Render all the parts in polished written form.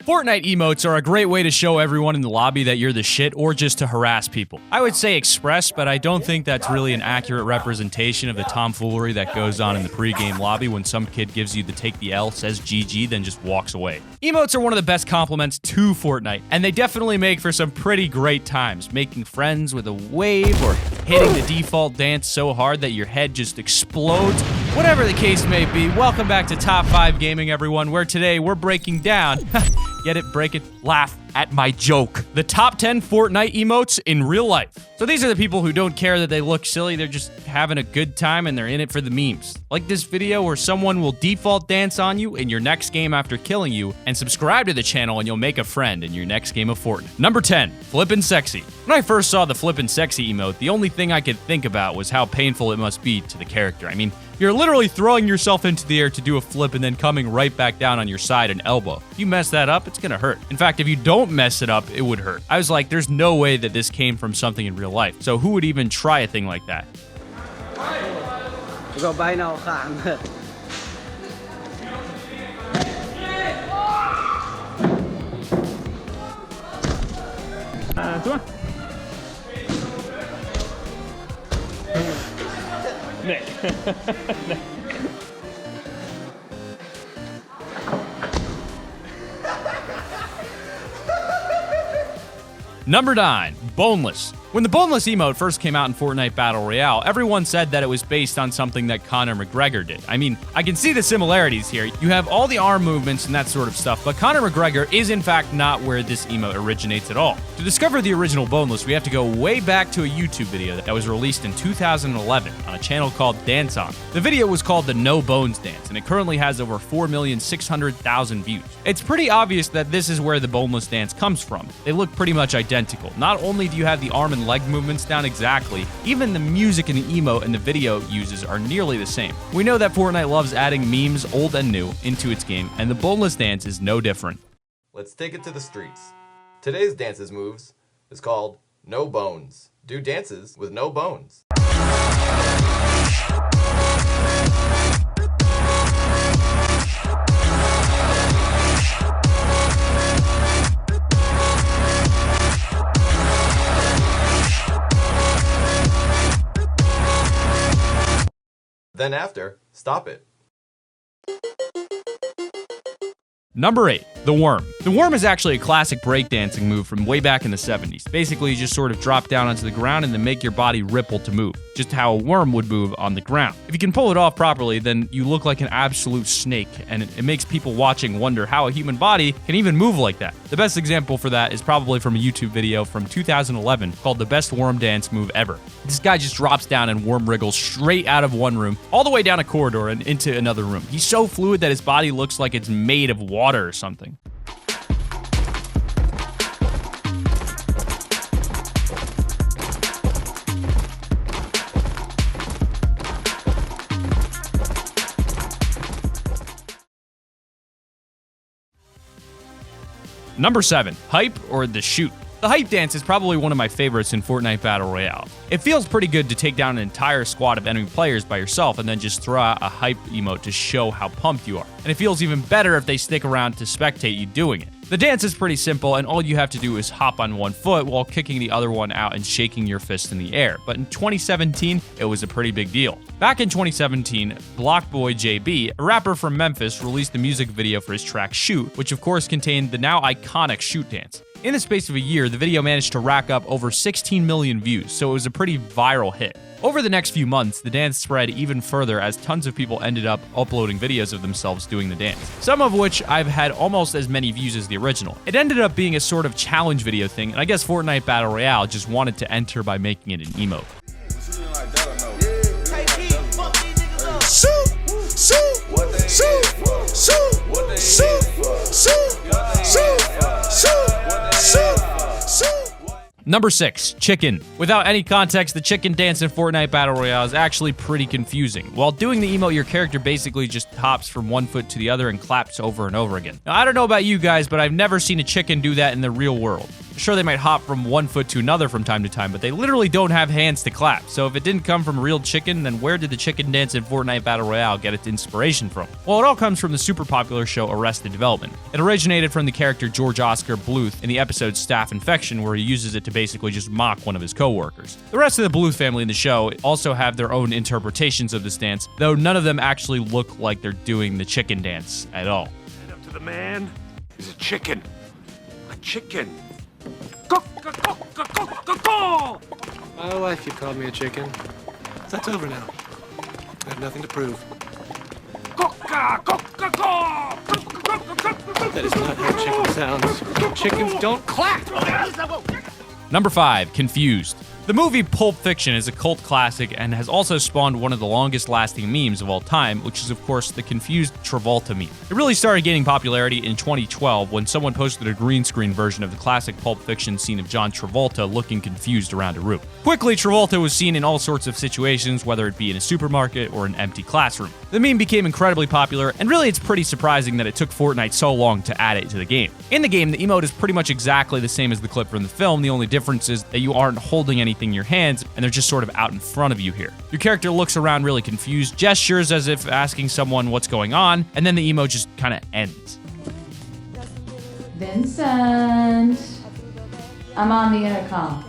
Fortnite emotes are a great way to show everyone in the lobby that you're the shit or just to harass people. I would say express, but I don't think that's really an accurate representation of the tomfoolery that goes on in the pregame lobby when some kid gives you the take the L, says GG, then just walks away. Emotes are one of the best compliments to Fortnite, and they definitely make for some pretty great times, making friends with a wave or hitting the default dance so hard that your head just explodes. Whatever the case may be, welcome back to Top 5 Gaming, everyone, where today we're breaking down get it, break it, laugh at my joke. The top 10 Fortnite emotes in real life. So these are the people who don't care that they look silly, they're just having a good time and they're in it for the memes. Like this video where someone will default dance on you in your next game after killing you, and subscribe to the channel and you'll make a friend in your next game of Fortnite. Number 10, Flippin Sexy. When I first saw the Flippin Sexy emote, the only thing I could think about was how painful it must be to the character. I mean, you're literally throwing yourself into the air to do a flip and then coming right back down on your side and elbow. If you mess that up, it's gonna hurt. In fact, if you don't mess it up, it would hurt. I was like, there's no way that this came from something in real life. So who would even try a thing like that? Ik wil bijna al gaan. Doe maar. Nee. Nee. Number 9, Boneless. When the Boneless emote first came out in Fortnite Battle Royale, everyone said that it was based on something that Conor McGregor did. I mean, I can see the similarities here. You have all the arm movements and that sort of stuff, but Conor McGregor is in fact not where this emote originates at all. To discover the original Boneless, we have to go way back to a YouTube video that was released in 2011 on a channel called Dance On. The video was called the No Bones Dance, and it currently has over 4,600,000 views. It's pretty obvious that this is where the Boneless dance comes from. They look pretty much identical. Not only do you have the arm and leg movements down exactly, even the music in the emote and the video uses are nearly the same. We know that Fortnite loves adding memes, old and new, into its game, and the Boneless dance is no different. Let's take it to the streets. Today's dances moves is called No Bones. Do dances with no bones. Then after, stop it. Number 8, the worm. The worm is actually a classic breakdancing move from way back in the 70s. Basically, you just sort of drop down onto the ground and then make your body ripple to move, just how a worm would move on the ground. If you can pull it off properly, then you look like an absolute snake, and it makes people watching wonder how a human body can even move like that. The best example for that is probably from a YouTube video from 2011 called The Best Worm Dance Move Ever. This guy just drops down and worm wriggles straight out of one room, all the way down a corridor and into another room. He's so fluid that his body looks like it's made of water or something. Number 7, hype or the shoot. The hype dance is probably one of my favorites in Fortnite Battle Royale. It feels pretty good to take down an entire squad of enemy players by yourself and then just throw out a hype emote to show how pumped you are. And it feels even better if they stick around to spectate you doing it. The dance is pretty simple, and all you have to do is hop on one foot while kicking the other one out and shaking your fist in the air. But in 2017, it was a pretty big deal. Back in 2017, Blockboy JB, a rapper from Memphis, released a music video for his track Shoot, which of course contained the now iconic shoot dance. In the space of a year, the video managed to rack up over 16 million views, so it was a pretty viral hit. Over the next few months, the dance spread even further as tons of people ended up uploading videos of themselves doing the dance, some of which I've had almost as many views as the original. It ended up being a sort of challenge video thing, and I guess Fortnite Battle Royale just wanted to enter by making it an emote. Number 6, chicken. Without any context, the chicken dance in Fortnite Battle Royale is actually pretty confusing. While doing the emote, your character basically just hops from one foot to the other and claps over and over again. Now, I don't know about you guys, but I've never seen a chicken do that in the real world. Sure, they might hop from one foot to another from time to time, but they literally don't have hands to clap. So if it didn't come from a real chicken, then where did the chicken dance in Fortnite Battle Royale get its inspiration from? Well, it all comes from the super popular show Arrested Development. It originated from the character George Oscar Bluth in the episode Staph Infection, where he uses it to basically just mock one of his coworkers. The rest of the Bluth family in the show also have their own interpretations of this dance, though none of them actually look like they're doing the chicken dance at all. Stand up to the man. He's a chicken. A chicken. My whole life you called me a chicken. That's over now. I have nothing to prove. That is not how chicken sounds. Chickens don't clap! Number 5, Confused. The movie Pulp Fiction is a cult classic and has also spawned one of the longest lasting memes of all time, which is of course the confused Travolta meme. It really started gaining popularity in 2012 when someone posted a green screen version of the classic Pulp Fiction scene of John Travolta looking confused around a room. Quickly, Travolta was seen in all sorts of situations, whether it be in a supermarket or an empty classroom. The meme became incredibly popular, and really it's pretty surprising that it took Fortnite so long to add it to the game. In the game, the emote is pretty much exactly the same as the clip from the film, the only difference is that you aren't holding anything in your hands, and they're just sort of out in front of you here. Your character looks around really confused, gestures as if asking someone what's going on, and then the emote just kind of ends. Vincent, I'm on the intercom.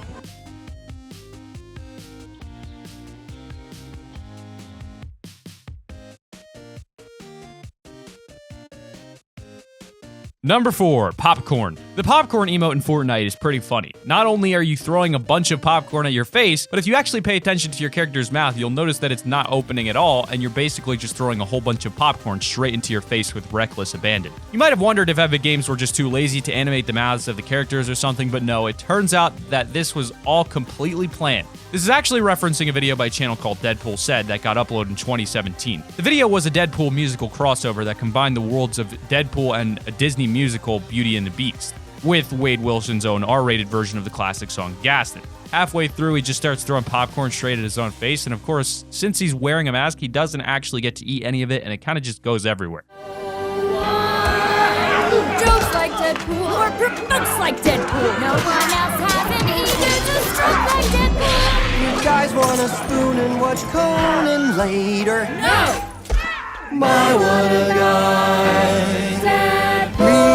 Number 4, Popcorn. The popcorn emote in Fortnite is pretty funny. Not only are you throwing a bunch of popcorn at your face, but if you actually pay attention to your character's mouth, you'll notice that it's not opening at all, and you're basically just throwing a whole bunch of popcorn straight into your face with reckless abandon. You might have wondered if Epic Games were just too lazy to animate the mouths of the characters or something, but no, it turns out that this was all completely planned. This is actually referencing a video by a channel called Deadpool Said that got uploaded in 2017. The video was a Deadpool musical crossover that combined the worlds of Deadpool and a Disney musical, Beauty and the Beast, with Wade Wilson's own R-rated version of the classic song Gaston. Halfway through, he just starts throwing popcorn straight at his own face, and of course, since he's wearing a mask, he doesn't actually get to eat any of it, and it kind of just goes everywhere. Jokes like Deadpool or provokes like Deadpool. No one else has an either to stroke like Deadpool. You guys want a spoon and watch Conan later? No! My what a guy. Deadpool.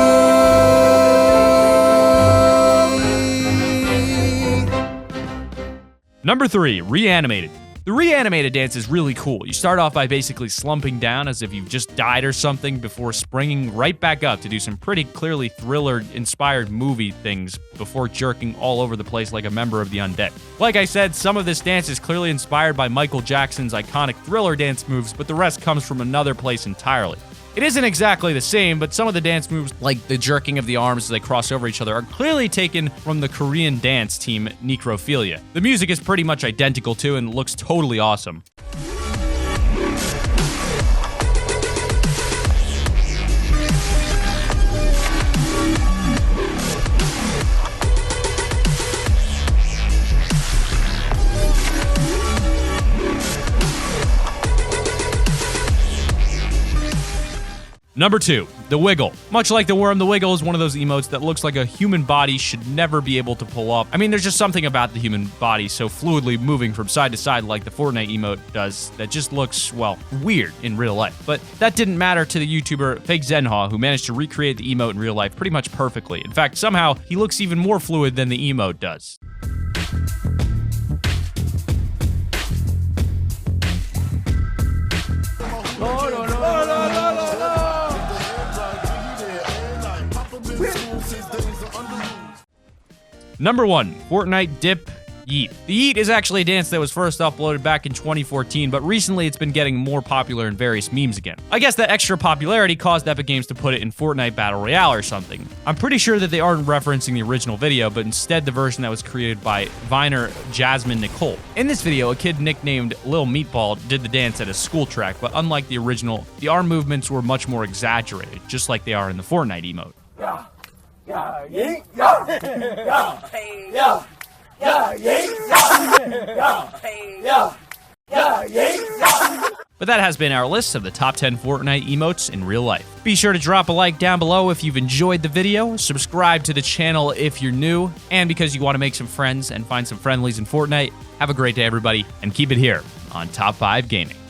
Number 3, Reanimated. The Reanimated dance is really cool. You start off by basically slumping down as if you've just died or something before springing right back up to do some pretty clearly thriller-inspired movie things before jerking all over the place like a member of the undead. Like I said, some of this dance is clearly inspired by Michael Jackson's iconic Thriller dance moves, but the rest comes from another place entirely. It isn't exactly the same, but some of the dance moves, like the jerking of the arms as they cross over each other, are clearly taken from the Korean dance team Necrophilia. The music is pretty much identical too and looks totally awesome. Number 2, the Wiggle. Much like the worm, the Wiggle is one of those emotes that looks like a human body should never be able to pull off. I mean, there's just something about the human body so fluidly moving from side to side like the Fortnite emote does that just looks, well, weird in real life. But that didn't matter to the YouTuber Fake Zenha, who managed to recreate the emote in real life pretty much perfectly. In fact, somehow, he looks even more fluid than the emote does. Number 1, Fortnite Dip Yeet. The Yeet is actually a dance that was first uploaded back in 2014, but recently it's been getting more popular in various memes again. I guess that extra popularity caused Epic Games to put it in Fortnite Battle Royale or something. I'm pretty sure that they aren't referencing the original video, but instead the version that was created by Viner Jasmine Nicole. In this video, a kid nicknamed Lil Meatball did the dance at a school track, but unlike the original, the arm movements were much more exaggerated, just like they are in the Fortnite emote. But that has been our list of the top 10 Fortnite emotes in real life. Be sure to drop a like down below if you've enjoyed the video, subscribe to the channel if you're new, and because you want to make some friends and find some friendlies in Fortnite. Have a great day, everybody, and keep it here on Top 5 Gaming.